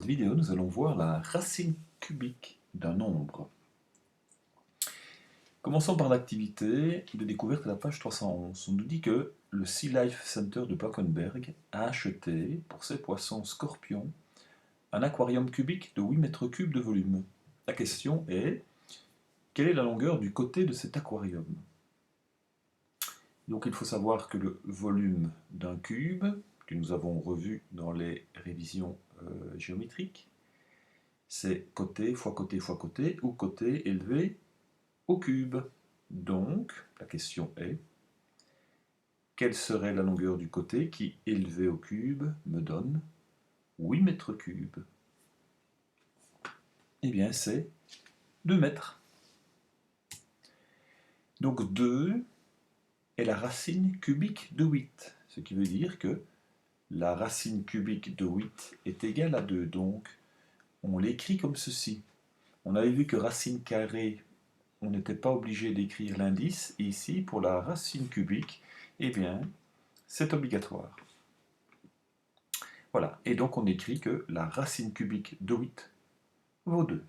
Dans cette vidéo, nous allons voir la racine cubique d'un nombre. Commençons par l'activité de découverte à la page 311. On nous dit que le Sea Life Center de Blankenberg a acheté, pour ses poissons scorpions, un aquarium cubique de 8 mètres cubes de volume. La question est, quelle est la longueur du côté de cet aquarium? Donc il faut savoir que le volume d'un cube, que nous avons revu dans les révisions géométriques, c'est côté fois côté fois côté, ou côté élevé au cube. Donc, la question est, quelle serait la longueur du côté qui, élevé au cube, me donne 8 mètres cubes? Eh bien, c'est 2 mètres. Donc 2 est la racine cubique de 8, ce qui veut dire que la racine cubique de 8 est égale à 2. Donc, on l'écrit comme ceci. On avait vu que racine carrée, on n'était pas obligé d'écrire l'indice. Et ici, pour la racine cubique, eh bien, c'est obligatoire. Voilà, et donc on écrit que la racine cubique de 8 vaut 2.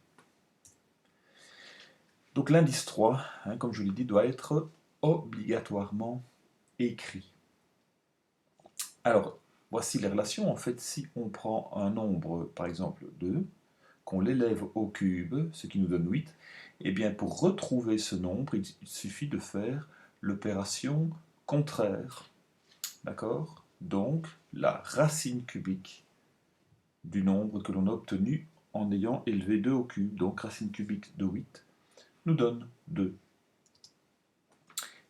Donc l'indice 3, comme je l'ai dit, doit être obligatoirement écrit. Alors, voici les relations. En fait, si on prend un nombre, par exemple 2, qu'on l'élève au cube, ce qui nous donne 8, eh bien pour retrouver ce nombre, il suffit de faire l'opération contraire. D'accord? Donc, la racine cubique du nombre que l'on a obtenu en ayant élevé 2 au cube. Donc racine cubique de 8 nous donne 2.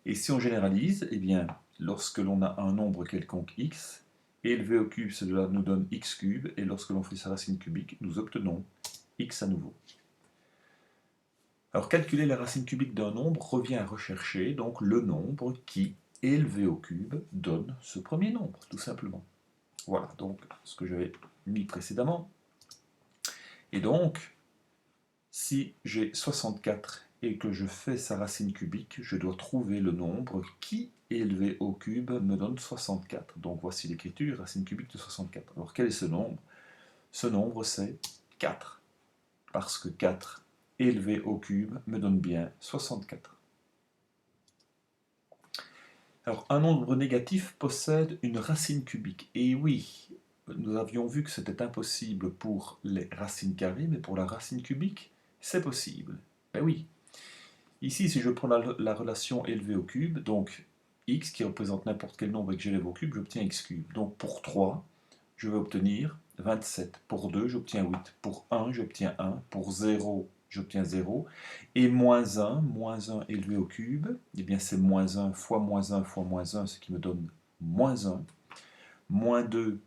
Et si on généralise, eh bien, lorsque l'on a un nombre quelconque x, élevé au cube, cela nous donne x cube, et lorsque l'on fait sa racine cubique, nous obtenons x à nouveau. Alors calculer la racine cubique d'un nombre revient à rechercher donc le nombre qui, élevé au cube, donne ce premier nombre, tout simplement. Voilà, donc ce que j'avais mis précédemment. Et donc, si j'ai 64 et que je fais sa racine cubique, je dois trouver le nombre qui, élevé au cube, me donne 64. Donc voici l'écriture, racine cubique de 64. Alors quel est ce nombre? Ce nombre, c'est 4. Parce que 4 élevé au cube me donne bien 64. Alors un nombre négatif possède une racine cubique. Et oui, nous avions vu que c'était impossible pour les racines carrées, mais pour la racine cubique, c'est possible. Ben oui. Ici, si je prends la relation élevée au cube, donc x qui représente n'importe quel nombre et que j'élève au cube, j'obtiens x cube. Donc pour 3, je vais obtenir 27. Pour 2, j'obtiens 8. Pour 1, j'obtiens 1. Pour 0, j'obtiens 0. Et moins 1 élevé au cube, eh bien c'est moins 1 fois moins 1 fois moins 1, ce qui me donne moins 1. Moins 2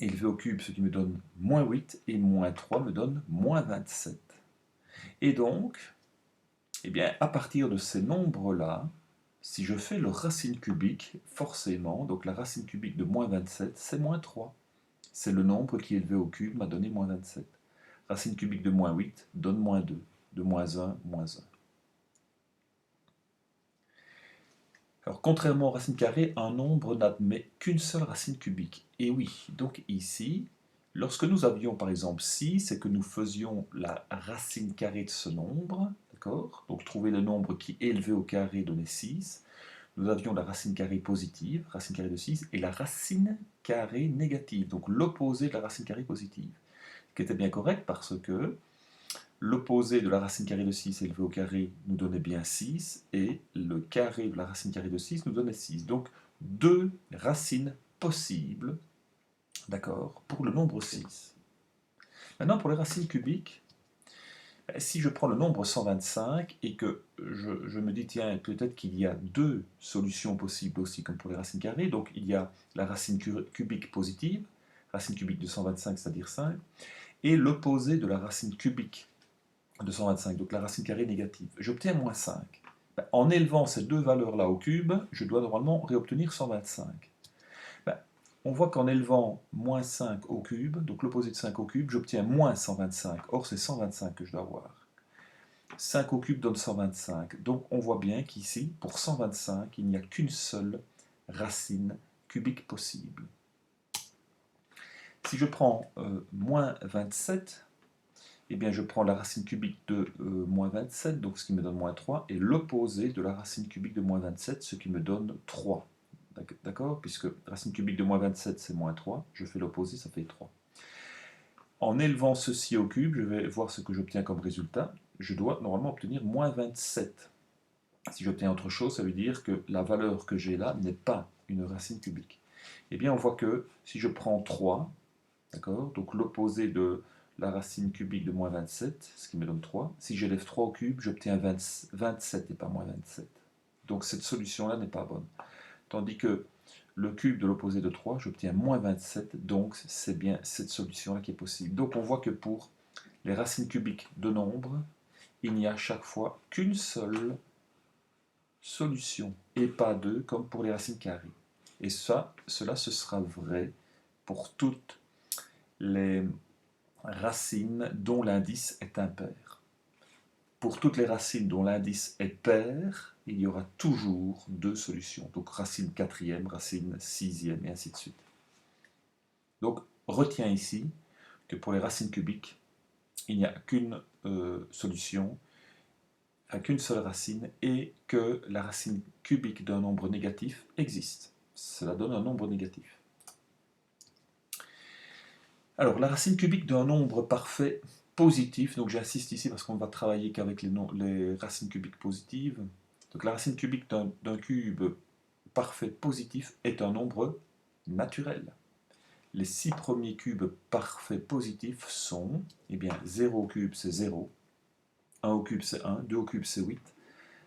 élevé au cube, ce qui me donne moins 8. Et moins 3 me donne moins 27. Et donc, eh bien, à partir de ces nombres-là, si je fais le racine cubique, forcément, donc la racine cubique de moins 27, c'est moins 3. C'est le nombre qui élevé au cube m'a donné moins 27. Racine cubique de moins 8 donne moins 2. De moins 1, moins 1. Alors, contrairement aux racines carrées, un nombre n'admet qu'une seule racine cubique. Et oui, donc ici, lorsque nous avions par exemple 6 et que nous faisions la racine carrée de ce nombre, d'accord? Donc trouver le nombre qui élevé au carré donnait 6, nous avions la racine carrée positive, racine carrée de 6, et la racine carrée négative, donc l'opposé de la racine carrée positive. Ce qui était bien correct parce que l'opposé de la racine carrée de 6 élevé au carré nous donnait bien 6, et le carré de la racine carrée de 6 nous donnait 6. Donc, deux racines possibles, d'accord, pour le nombre 6. Maintenant, pour les racines cubiques, si je prends le nombre 125 et que je me dis, tiens, peut-être qu'il y a deux solutions possibles aussi, comme pour les racines carrées, donc il y a la racine cubique positive, racine cubique de 125, c'est-à-dire 5, et l'opposé de la racine cubique de 125, donc la racine carrée négative. J'obtiens moins 5. Ben, en élevant ces deux valeurs-là au cube, je dois normalement réobtenir 125. Ben, on voit qu'en élevant moins 5 au cube, donc l'opposé de 5 au cube, j'obtiens moins 125. Or, c'est 125 que je dois avoir. 5 au cube donne 125. Donc, on voit bien qu'ici, pour 125, il n'y a qu'une seule racine cubique possible. Si je prends moins 27, eh bien je prends la racine cubique de moins 27, donc ce qui me donne moins 3, et l'opposé de la racine cubique de moins 27, ce qui me donne 3. D'accord? Puisque racine cubique de moins 27, c'est moins 3, je fais l'opposé, ça fait 3. En élevant ceci au cube, je vais voir ce que j'obtiens comme résultat. Je dois normalement obtenir moins 27. Si j'obtiens autre chose, ça veut dire que la valeur que j'ai là n'est pas une racine cubique. Eh bien, on voit que si je prends 3, d'accord, donc l'opposé de la racine cubique de moins 27, ce qui me donne 3, si j'élève 3 au cube, j'obtiens 27 et pas moins 27. Donc cette solution-là n'est pas bonne. Tandis que le cube de l'opposé de 3, j'obtiens moins 27, donc c'est bien cette solution-là qui est possible. Donc on voit que pour les racines cubiques de nombres, il n'y a à chaque fois qu'une seule solution, et pas deux, comme pour les racines carrées. Et ça, cela ce sera vrai pour toutes les racines dont l'indice est impair. Pour toutes les racines dont l'indice est pair, il y aura toujours deux solutions. Donc racine quatrième, racine sixième, et ainsi de suite. Donc retiens ici que pour les racines cubiques, il n'y a qu'une solution, qu'une seule racine, et que la racine cubique d'un nombre négatif existe. Cela donne un nombre négatif. Alors, la racine cubique d'un nombre parfait positif, donc j'insiste ici parce qu'on ne va travailler qu'avec les racines cubiques positives. Donc la racine cubique d'un cube parfait positif est un nombre naturel. Les 6 premiers cubes parfaits positifs sont, eh bien, 0 au cube c'est 0, 1 au cube c'est 1, 2 au cube c'est 8,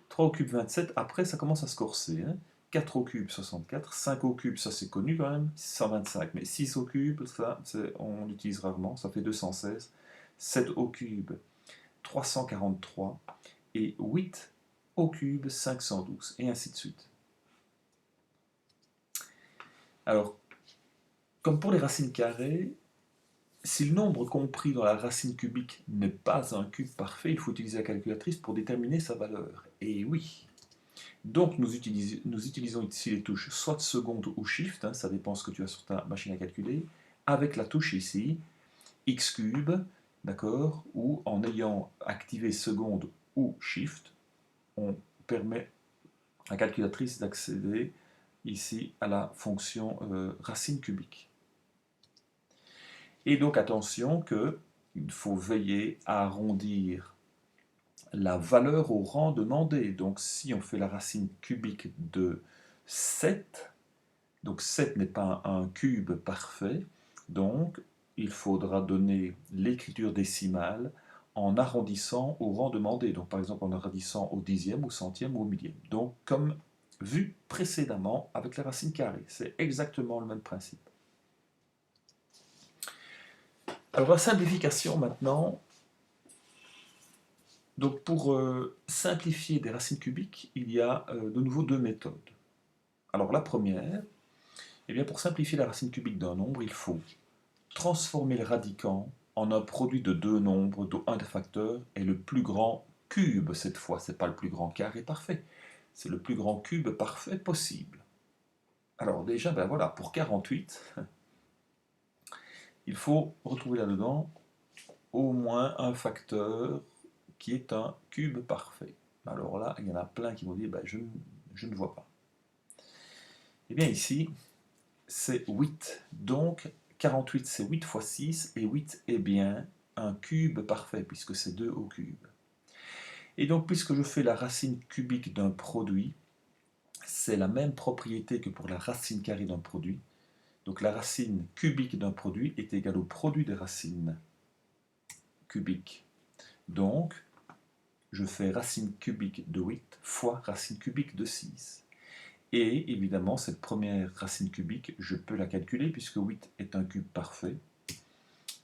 3 au cube 27, après ça commence à se corser, hein. 4 au cube 64, 5 au cube ça c'est connu quand même, 125, mais 6 au cube ça on l'utilise rarement, ça fait 216, 7 au cube 343 et 8 au cube 512 et ainsi de suite. Alors, comme pour les racines carrées, si le nombre compris dans la racine cubique n'est pas un cube parfait, il faut utiliser la calculatrice pour déterminer sa valeur. Et oui. Donc nous utilisons ici les touches soit seconde ou shift, hein, ça dépend ce que tu as sur ta machine à calculer, avec la touche ici, x cube, d'accord, ou en ayant activé seconde ou shift, on permet à la calculatrice d'accéder ici à la fonction racine cubique. Et donc attention qu'il faut veiller à arrondir la valeur au rang demandé. Donc si on fait la racine cubique de 7, donc 7 n'est pas un cube parfait, donc il faudra donner l'écriture décimale en arrondissant au rang demandé. Donc par exemple en arrondissant au dixième, au centième ou au millième. Donc comme vu précédemment avec la racine carrée, c'est exactement le même principe. Alors la simplification maintenant. Donc pour simplifier des racines cubiques, il y a de nouveau deux méthodes. Alors la première, eh bien pour simplifier la racine cubique d'un nombre, il faut transformer le radicand en un produit de deux nombres dont un des facteurs est le plus grand cube cette fois. Ce n'est pas le plus grand carré parfait, c'est le plus grand cube parfait possible. Alors déjà, ben voilà, pour 48, il faut retrouver là-dedans au moins un facteur qui est un cube parfait. Alors là, il y en a plein qui vont dire, ben, je ne vois pas. Eh bien ici, c'est 8. Donc 48 c'est 8 fois 6, et 8 est bien un cube parfait, puisque c'est 2 au cube. Et donc puisque je fais la racine cubique d'un produit, c'est la même propriété que pour la racine carrée d'un produit. Donc la racine cubique d'un produit est égale au produit des racines cubiques. Donc je fais racine cubique de 8 fois racine cubique de 6. Et évidemment, cette première racine cubique, je peux la calculer puisque 8 est un cube parfait.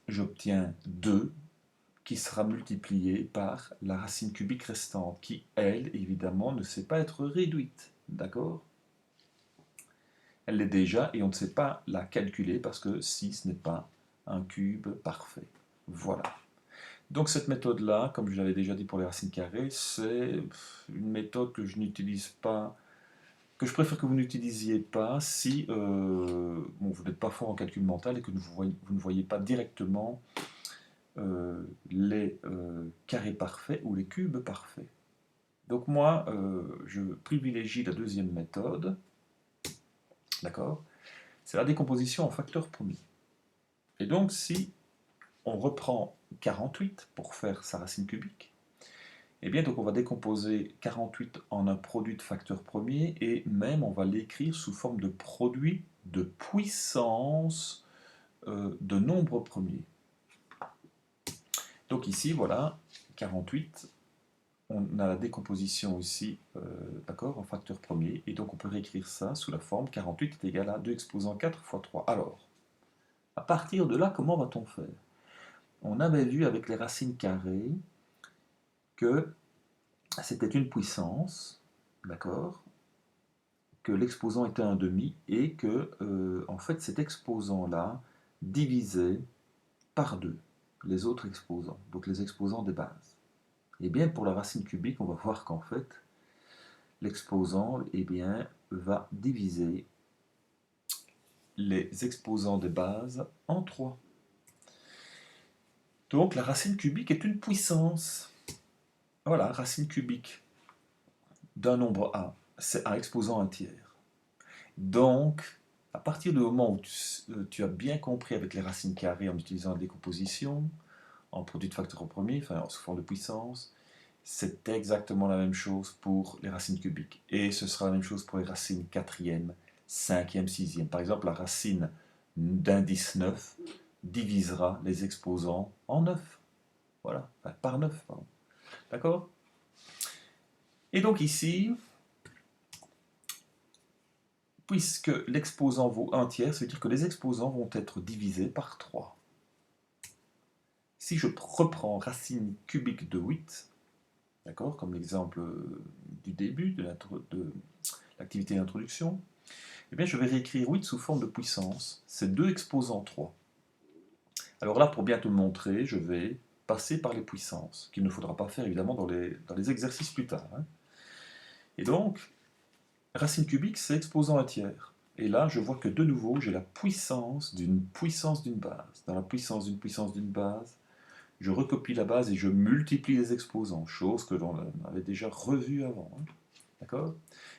J'obtiens 2 qui sera multiplié par la racine cubique restante qui, elle, évidemment, ne sait pas être réduite. D'accord? Elle l'est déjà et on ne sait pas la calculer parce que 6 n'est pas un cube parfait. Voilà. Donc cette méthode-là, comme je l'avais déjà dit pour les racines carrées, c'est une méthode que je n'utilise pas que je préfère que vous n'utilisiez pas si bon, vous n'êtes pas fort en calcul mental et que vous ne voyez pas directement les carrés parfaits ou les cubes parfaits. Donc moi, je privilégie la deuxième méthode, d'accord? C'est la décomposition en facteurs premiers. Et donc si on reprend 48 pour faire sa racine cubique, eh bien donc on va décomposer 48 en un produit de facteurs premiers et même on va l'écrire sous forme de produit de puissance de nombres premiers. Donc ici, voilà, 48, on a la décomposition ici, d'accord, en facteurs premiers, et donc on peut réécrire ça sous la forme 48 est égal à 2 exposant 4 fois 3. Alors, à partir de là, comment va-t-on faire? On avait vu avec les racines carrées que c'était une puissance, d'accord, que l'exposant était un demi, et que, en fait, cet exposant-là divisait par 2 les autres exposants, donc les exposants des bases. Et bien pour la racine cubique, on va voir qu'en fait, l'exposant va diviser les exposants des bases en 3. Donc la racine cubique est une puissance. Voilà, racine cubique d'un nombre A, c'est A exposant un tiers. Donc, à partir du moment où tu as bien compris avec les racines carrées en utilisant la décomposition, en produit de facteurs premiers, enfin sous forme de puissance, c'est exactement la même chose pour les racines cubiques. Et ce sera la même chose pour les racines quatrième, cinquième, sixième. Par exemple, la racine d'indice 9 divisera les exposants en 9. Voilà, enfin, par 9, pardon. D'accord? Et donc ici, puisque l'exposant vaut 1 tiers, ça veut dire que les exposants vont être divisés par 3. Si je reprends racine cubique de 8, d'accord, comme l'exemple du début de l'activité d'introduction, eh bien, je vais réécrire 8 sous forme de puissance. C'est 2 exposant 3. Alors là, pour bien te le montrer, je vais passer par les puissances, qu'il ne faudra pas faire évidemment dans les exercices plus tard. Hein. Et donc, racine cubique, c'est exposant un tiers. Et là, je vois que de nouveau, j'ai la puissance d'une base. Dans la puissance d'une base, je recopie la base et je multiplie les exposants, chose que l'on avait déjà revue avant. Hein. D'accord?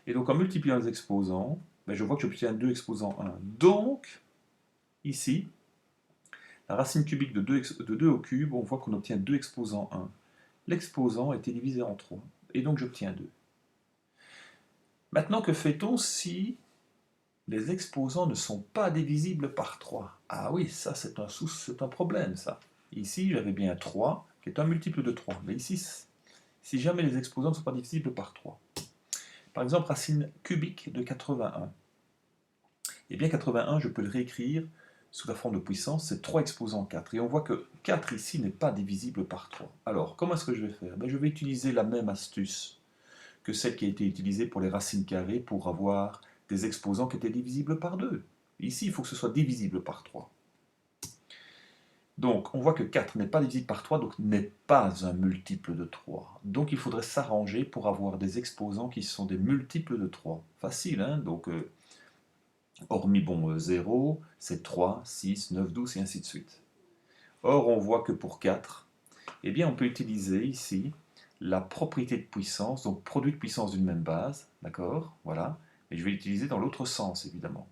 Et donc, en multipliant les exposants, ben, je vois que j'obtiens 2 exposant 1. Donc, ici, la racine cubique de 2 au cube, on voit qu'on obtient 2 exposant 1. L'exposant a été divisé en 3, et donc j'obtiens 2. Maintenant, que fait-on si les exposants ne sont pas divisibles par 3? Ah oui, ça c'est un problème, ça. Ici, j'avais bien 3, qui est un multiple de 3. Mais ici, si jamais les exposants ne sont pas divisibles par 3. Par exemple, racine cubique de 81. Eh bien, 81, je peux le réécrire sous la forme de puissance, c'est 3 exposant 4. Et on voit que 4 ici n'est pas divisible par 3. Alors, comment est-ce que je vais faire? Je vais utiliser la même astuce que celle qui a été utilisée pour les racines carrées pour avoir des exposants qui étaient divisibles par 2. Ici, il faut que ce soit divisible par 3. Donc, on voit que 4 n'est pas divisible par 3, donc n'est pas un multiple de 3. Donc, il faudrait s'arranger pour avoir des exposants qui sont des multiples de 3. Facile, hein? Donc, hormis, 0, c'est 3, 6, 9, 12 et ainsi de suite. Or, on voit que pour 4, eh bien, on peut utiliser ici la propriété de puissance, donc produit de puissance d'une même base, d'accord, voilà, et je vais l'utiliser dans l'autre sens, évidemment.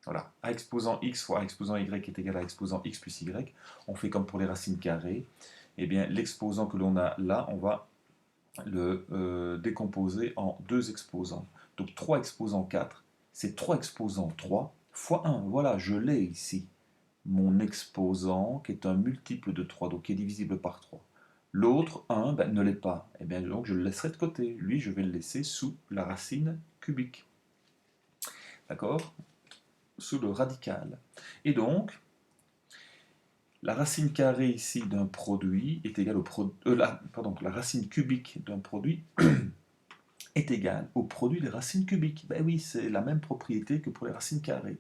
Voilà, a exposant x fois a exposant y est égal à exposant x plus y, on fait comme pour les racines carrées, eh bien, l'exposant que l'on a là, on va le décomposer en 2 exposants. Donc 3 exposant 4, c'est 3 exposant 3 fois 1. Voilà, je l'ai ici. Mon exposant qui est un multiple de 3, donc qui est divisible par 3. L'autre, 1, ne l'est pas. Et bien donc je le laisserai de côté. Lui, je vais le laisser sous la racine cubique. D'accord? Sous le radical. Et donc, la racine carrée ici d'un produit est égale au produit. La racine cubique d'un produit est égale au produit des racines cubiques. Ben oui, c'est la même propriété que pour les racines carrées.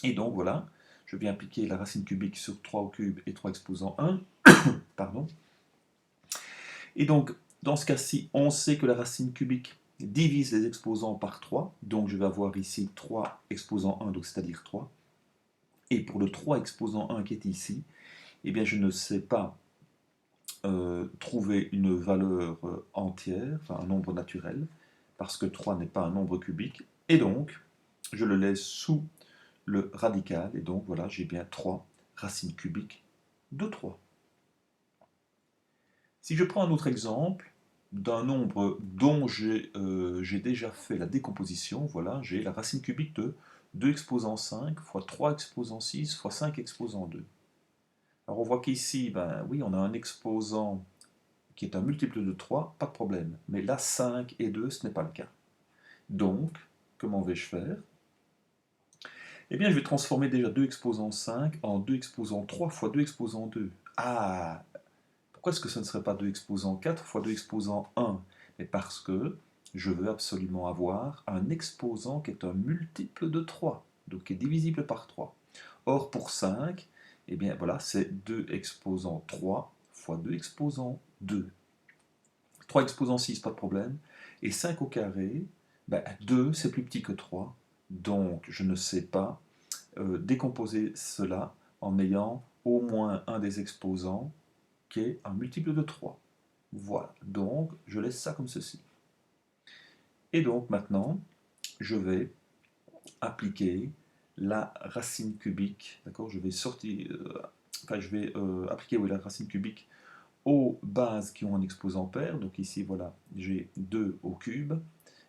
Et donc voilà, je viens appliquer la racine cubique sur 3 au cube et 3 exposant 1. Pardon. Et donc, dans ce cas-ci, on sait que la racine cubique divise les exposants par 3, donc je vais avoir ici 3 exposant 1, donc c'est-à-dire 3. Et pour le 3 exposant 1 qui est ici, eh bien je ne sais pas trouver une valeur entière, enfin un nombre naturel, parce que 3 n'est pas un nombre cubique, et donc je le laisse sous le radical, et donc voilà, j'ai bien 3 racines cubiques de 3. Si je prends un autre exemple d'un nombre dont j'ai déjà fait la décomposition, voilà, j'ai la racine cubique de 2 exposant 5 fois 3 exposant 6 fois 5 exposant 2. Alors on voit qu'ici, ben oui, on a un exposant qui est un multiple de 3, pas de problème. Mais là, 5 et 2, ce n'est pas le cas. Donc, comment vais-je faire? Eh bien, je vais transformer déjà 2 exposant 5 en 2 exposant 3 fois 2 exposant 2. Ah, pourquoi est-ce que ce ne serait pas 2 exposant 4 fois 2 exposant 1? Mais parce que je veux absolument avoir un exposant qui est un multiple de 3, donc qui est divisible par 3. Or, pour 5, eh bien voilà, c'est 2 exposant 3 fois 2 exposant 2. 3 exposant 6, pas de problème. Et 5 au carré, ben 2, c'est plus petit que 3. Donc, je ne sais pas décomposer cela en ayant au moins un des exposants qui est un multiple de 3. Voilà, donc je laisse ça comme ceci. Et donc maintenant, je vais appliquer la racine cubique, d'accord? Je vais appliquer la racine cubique aux bases qui ont un exposant pair. Donc ici, voilà, j'ai 2 au cube,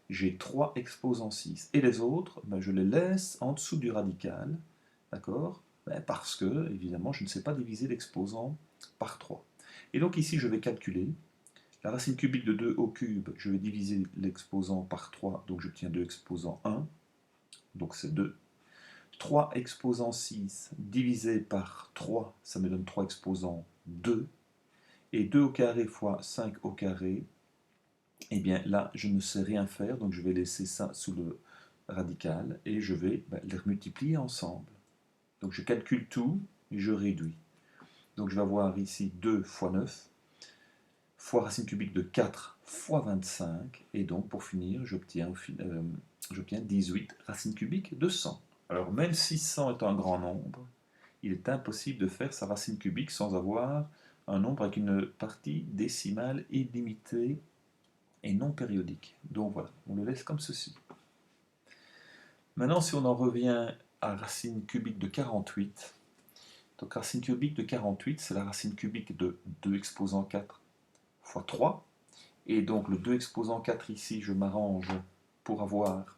j'ai 3 exposant 6. Et les autres, ben, je les laisse en dessous du radical, d'accord? Ben, parce que, évidemment, je ne sais pas diviser l'exposant par 3. Et donc ici, je vais calculer la racine cubique de 2 au cube, je vais diviser l'exposant par 3, donc j'obtiens 2 exposant 1, donc c'est 2. 3 exposant 6 divisé par 3, ça me donne 3 exposant 2. Et 2 au carré fois 5 au carré, eh bien là, je ne sais rien faire, donc je vais laisser ça sous le radical, et je vais les multiplier ensemble. Donc je calcule tout, et je réduis. Donc je vais avoir ici 2 fois 9, fois racine cubique de 4 fois 25, et donc pour finir, j'obtiens 18 racines cubiques de 100. Alors même si 100 est un grand nombre, il est impossible de faire sa racine cubique sans avoir un nombre avec une partie décimale illimitée et non périodique. Donc voilà, on le laisse comme ceci. Maintenant, si on en revient à racine cubique de 48, donc racine cubique de 48, c'est la racine cubique de 2 exposant 4 fois 3. Et donc le 2 exposant 4 ici, je m'arrange pour avoir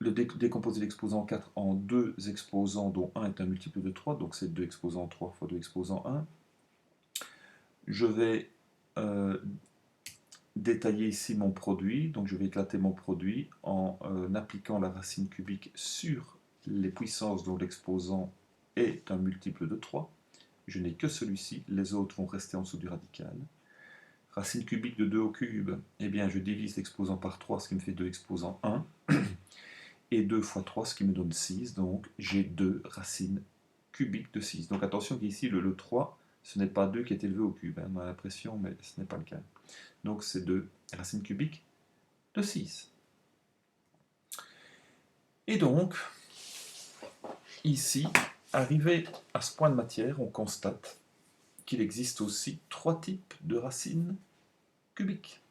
décomposer l'exposant 4 en 2 exposants dont 1 est un multiple de 3, donc c'est 2 exposant 3 fois 2 exposant 1. Je vais détailler ici mon produit, donc je vais éclater mon produit en appliquant la racine cubique sur les puissances dont l'exposant est un multiple de 3. Je n'ai que celui-ci, les autres vont rester en dessous du radical. Racine cubique de 2 au cube, eh bien je divise l'exposant par 3, ce qui me fait 2 exposant 1. Et 2 fois 3, ce qui me donne 6, donc j'ai 2 racines cubiques de 6. Donc attention qu'ici, le 3, ce n'est pas 2 qui est élevé au cube, hein, on a l'impression, mais ce n'est pas le cas. Donc c'est 2 racines cubiques de 6. Et donc, ici, arrivé à ce point de matière, on constate qu'il existe aussi 3 types de racines cubiques.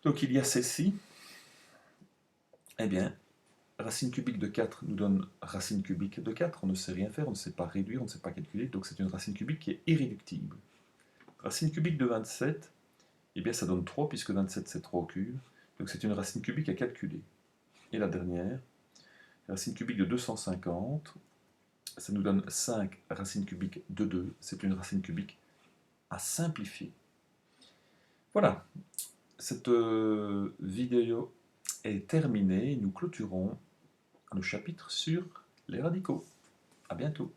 Donc il y a celle-ci, eh bien, racine cubique de 4 nous donne racine cubique de 4, on ne sait rien faire, on ne sait pas réduire, on ne sait pas calculer, donc c'est une racine cubique qui est irréductible. Racine cubique de 27, eh bien ça donne 3, puisque 27 c'est 3 au cube, donc c'est une racine cubique à calculer. Et la dernière, racine cubique de 250, ça nous donne 5 racines cubiques de 2, c'est une racine cubique à simplifier. Voilà, cette vidéo est terminée, nous clôturons le chapitre sur les radicaux. À bientôt.